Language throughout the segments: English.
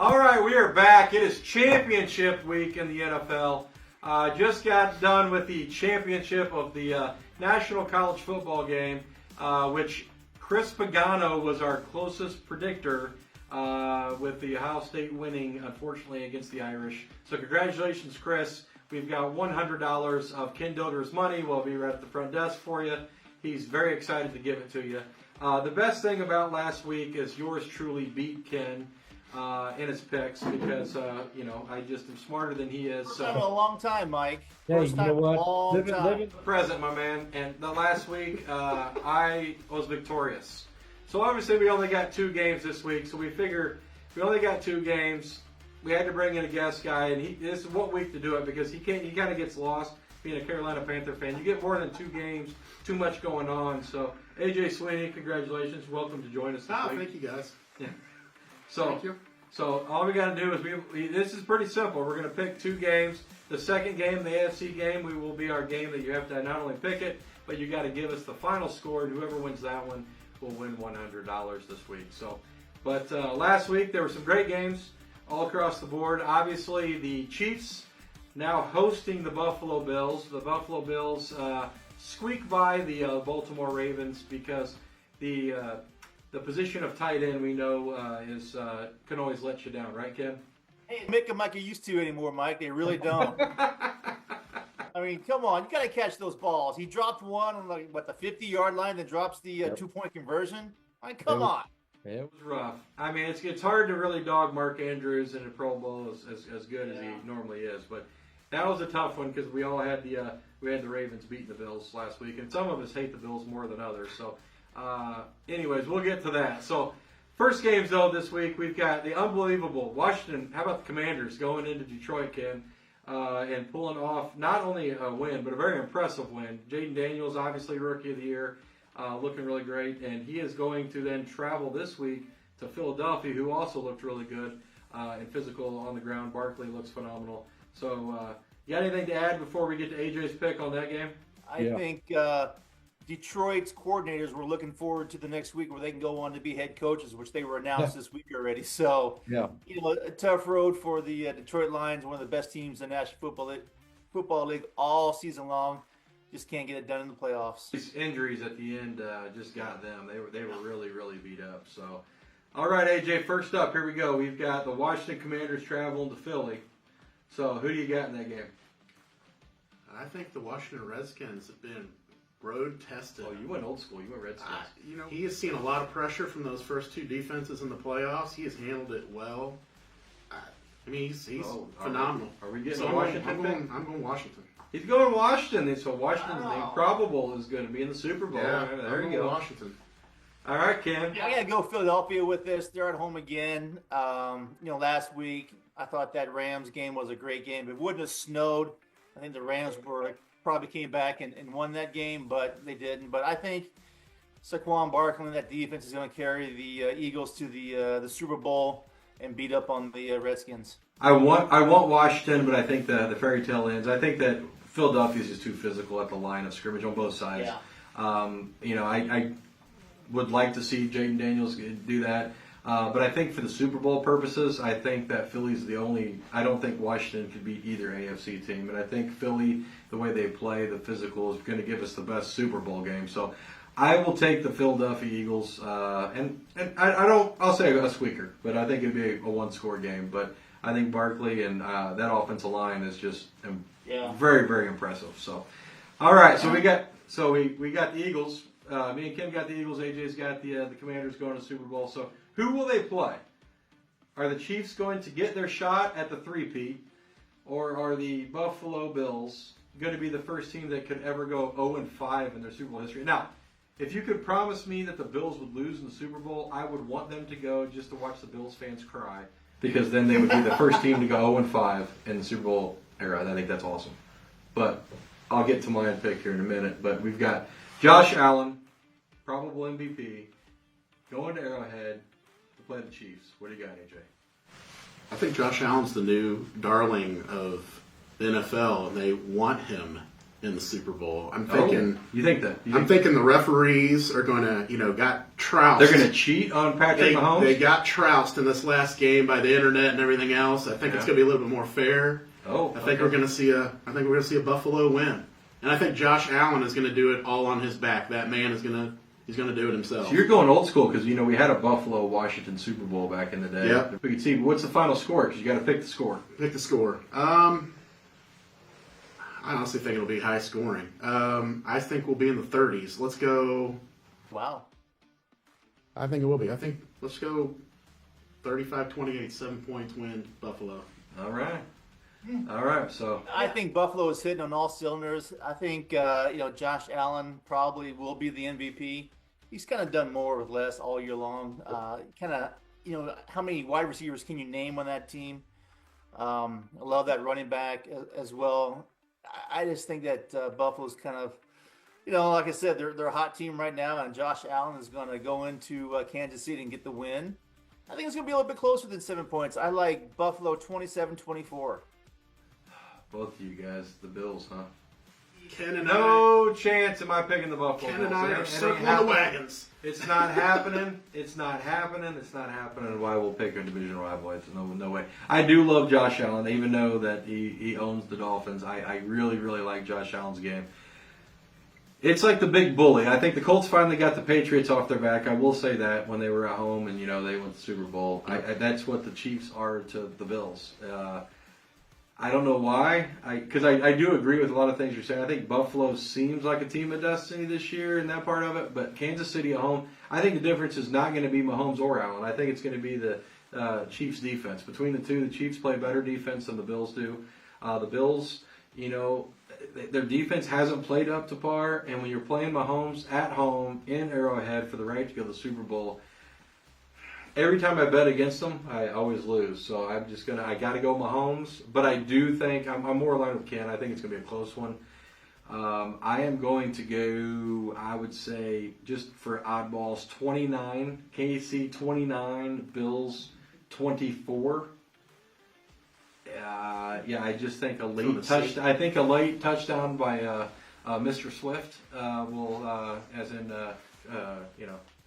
All right, we are back. It is championship week in the NFL. Just got done with the championship of the National College Football game, which Chris Pagano was our closest predictor with the Ohio State winning, unfortunately, against the Irish. So congratulations, Chris. We've got $100 of Ken Doder's money. We'll be right at the front desk for you. He's very excited to give it to you. The best thing about last week is yours truly beat Ken in his picks because, I just am smarter than he is. First time in a long time, Mike. Hey, First you time know in a what? long Live time. it. Present, my man. And the last week, I was victorious. So obviously we only got 2 games this week, so we figure we only got 2 games. We had to bring in a guest guy, and this is what week to do it because he kind of gets lost being a Carolina Panther fan. You get more than 2 games, too much going on. So AJ Sweeney, congratulations. Welcome to join us this week. Thank you, guys. Yeah. Thank you. So all we got to do is this is pretty simple. We're going to pick 2 games. The second game, the AFC game, will be our game that you have to not only pick it, but you got to give us the final score, and whoever wins that one will win $100 this week. So, but last week there were some great games all across the board. Obviously, the Chiefs now hosting the Buffalo Bills. The Buffalo Bills squeak by the Baltimore Ravens because the position of tight end we know can always let you down, right, Ken? Hey, make them like you used to anymore, Mike. They really don't. I mean, come on. You got to catch those balls. He dropped one on the 50-yard line, then drops the 2-point conversion. I mean, come on. Yeah. It was rough. I mean, it's hard to really dog Mark Andrews in a Pro Bowl as good as he normally is, but that was a tough one because we all had the Ravens beating the Bills last week, and some of us hate the Bills more than others. So, anyways, we'll get to that. So, first games though this week we've got the unbelievable Washington. How about the Commanders going into Detroit, Ken, and pulling off not only a win but a very impressive win. Jaden Daniels, obviously Rookie of the Year. Looking really great, and he is going to then travel this week to Philadelphia, who also looked really good and physical on the ground. Barkley looks phenomenal. So, you got anything to add before we get to AJ's pick on that game? I think Detroit's coordinators were looking forward to the next week where they can go on to be head coaches, which they were announced this week already. So, a tough road for the Detroit Lions, one of the best teams in the National Football League all season long. Just can't get it done in the playoffs. These injuries at the end just got them. They were really, really beat up. So, all right, AJ, first up, here we go. We've got the Washington Commanders traveling to Philly. So, who do you got in that game? I think the Washington Redskins have been road tested. Oh, you went old school. You went Redskins. He has seen a lot of pressure from those first 2 defenses in the playoffs. He has handled it well. He's phenomenal. Are we getting So Washington? I'm going Washington. He's going Washington. So Washington's improbable is going to be in the Super Bowl. Yeah, There you go. Washington. All right, Ken. I got to go Philadelphia with this. They're at home again. Last week I thought that Rams game was a great game. If it wouldn't have snowed, I think the Rams probably came back and won that game, but they didn't. But I think Saquon Barkley and that defense is going to carry the Eagles to the Super Bowl and beat up on the Redskins. I want Washington, but I think the fairy tale ends. I think that Philadelphia is just too physical at the line of scrimmage on both sides. Yeah. I would like to see Jaden Daniels do that. But I think for the Super Bowl purposes, I think that Philly's the only. I don't think Washington could beat either AFC team, and I think Philly, the way they play, the physical, is going to give us the best Super Bowl game. So I will take the Philadelphia Eagles, and I'll say a squeaker, but I think it'd be a 1-score game. But I think Barkley and that offensive line is just very, very impressive. So, all right, so we got the Eagles. Me and Kim got the Eagles. AJ's got the Commanders going to the Super Bowl. So. Who will they play? Are the Chiefs going to get their shot at the three-peat, or are the Buffalo Bills going to be the first team that could ever go 0-5 in their Super Bowl history? Now, if you could promise me that the Bills would lose in the Super Bowl, I would want them to go just to watch the Bills fans cry, because then they would be the first team to go 0-5 in the Super Bowl era. I think that's awesome. But I'll get to my pick here in a minute. But we've got Josh Allen, probable MVP, going to Arrowhead to play the Chiefs. What do you got, AJ? I think Josh Allen's the new darling of the NFL, and they want him in the Super Bowl. I'm thinking. You think that? I'm thinking the referees are going to, got trounced. They're going to cheat on Patrick Mahomes? They got trounced in this last game by the internet and everything else. I think it's going to be a little bit more fair. I think we're going to see a Buffalo win, and I think Josh Allen is going to do it all on his back. That man is going to do it himself. So you're going old school because we had a Buffalo Washington Super Bowl back in the day. Yep. We could see what's the final score because you got to pick the score. Pick the score. I honestly think it'll be high scoring. I think we'll be in the 30s. Let's go. Wow. I think it will be. Let's go 35-28, 7 points win Buffalo. All right. All right. So I think Buffalo is hitting on all cylinders. I think Josh Allen probably will be the MVP. He's kind of done more with less all year long. How many wide receivers can you name on that team? I love that running back as well. I just think that Buffalo's kind of, like I said, they're a hot team right now, and Josh Allen is going to go into Kansas City and get the win. I think it's going to be a little bit closer than 7 points. I like Buffalo 27-24. both of you guys, the Bills, huh? Ken and No chance am I picking the Buffalo Ken and Bills. I It are ain't circling the happening. wagons. It's not happening. It's not happening. It's not happening. Why we'll pick a division rival? It's no way. I do love Josh Allen, even though that he owns the Dolphins. I really, really like Josh Allen's game. It's like the big bully. I think the Colts finally got the Patriots off their back. I will say that when they were at home and they went to the Super Bowl. That's what the Chiefs are to the Bills. I don't know why. Because I do agree with a lot of things you're saying. I think Buffalo seems like a team of destiny this year in that part of it. But Kansas City at home, I think the difference is not going to be Mahomes or Allen. I think it's going to be the Chiefs' defense. Between the two, the Chiefs play better defense than the Bills do. The Bills, their defense hasn't played up to par. And when you're playing Mahomes at home in Arrowhead for the right to go to the Super Bowl, every time I bet against them, I always lose. So I got to go Mahomes. But I do think, I'm more aligned with Ken. I think it's going to be a close one. I am going to go, I would say, just for oddballs, 29. KC 29, Bills 24. I just think a late touchdown. I think a late touchdown by Mr. Swift will, as in,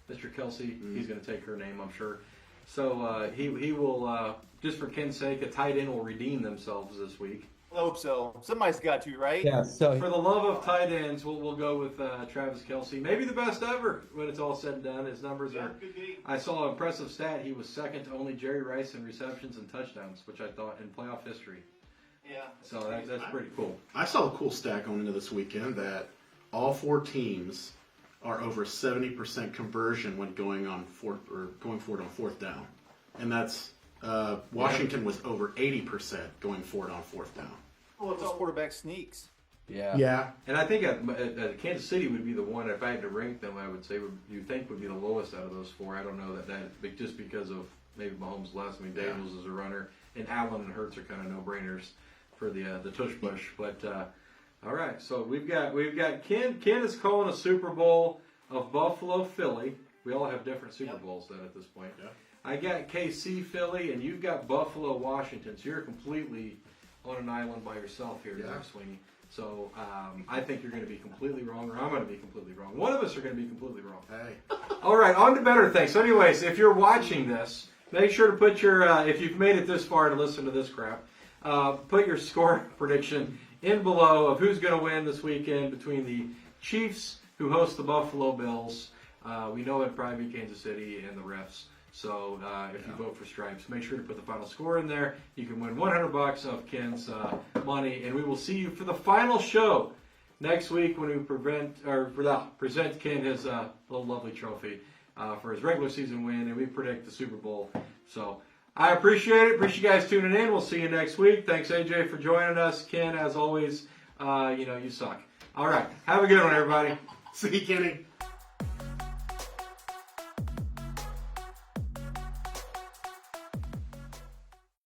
Mr. Kelsey. He's going to take her name, I'm sure. So he will, just for Ken's sake, a tight end will redeem themselves this week. I hope so. Somebody's got to, right? Yeah, so For the love of tight ends, we'll go with Travis Kelsey. Maybe the best ever when it's all said and done. His numbers are. could be. I saw an impressive stat. He was second to only Jerry Rice in receptions and touchdowns, which I thought in playoff history. Yeah. So that's pretty cool. I saw a cool stat going into this weekend that all four teams are over 70% conversion when going for it on fourth down, and that's Washington was over 80% going for it on fourth down. Well, if this quarterback sneaks. Yeah. And I think Kansas City would be the one, if I had to rank them, I would say you think would be the lowest out of those four. I don't know that just because of maybe Mahomes less. I mean, Daniels is a runner, and Allen and Hurts are kind of no-brainers for the tush push. But all right, so we've got Ken. Ken is calling a Super Bowl of Buffalo, Philly. We all have different Super Bowls then at this point. Yeah. I got KC, Philly, and you've got Buffalo, Washington. So you're completely on an island by yourself here, Derek Sweeney. So I think you're going to be completely wrong, or I'm going to be completely wrong. One of us are going to be completely wrong. Hey. All right, on to better things. So anyways, if you're watching this, make sure to put your, if you've made it this far to listen to this crap, put your score prediction in below of who's going to win this weekend between the Chiefs, who host the Buffalo Bills. We know it'd probably be Kansas City and the refs. So if you vote for Stripes, make sure to put the final score in there. You can win $100 of Ken's money, and we will see you for the final show next week when we present Ken his little lovely trophy for his regular season win, and we predict the Super Bowl. So I appreciate it. Appreciate you guys tuning in. We'll see you next week. Thanks, AJ, for joining us. Ken, as always, you suck. All right. Have a good one, everybody. See you, Kenny.